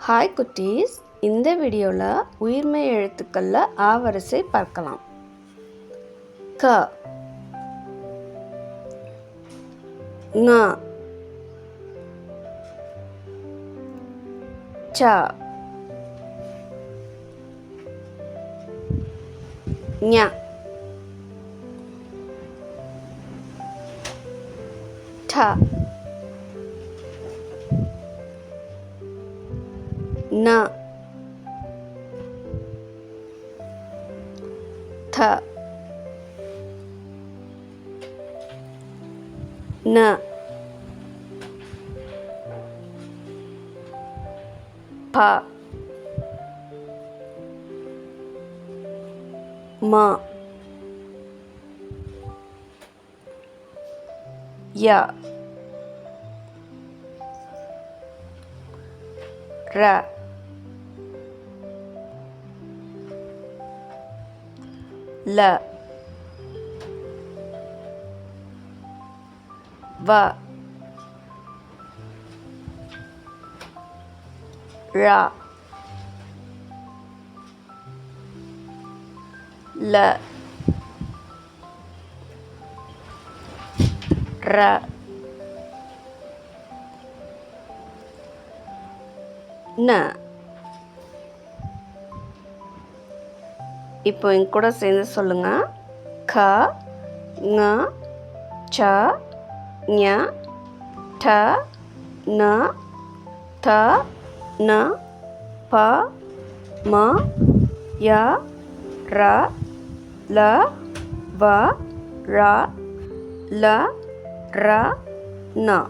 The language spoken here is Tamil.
ஹாய் குட்டீஸ், இந்த வீடியோவில் உயிர்மெய் எழுத்துக்களில் ஆ வரிசை பார்க்கலாம். க, ங, ச, ஞ, ட, ந, த, ந, ப, ம, ய, ர, ல, வ, ர, ல, ர, ந. இப்போ என் கூட சேர்ந்து சொல்லுங்க. க, ங, ச, ஞ, ட, ந, த, ந, ப, ம, ய, ர, ல, வ, ர, ல, ர, ந.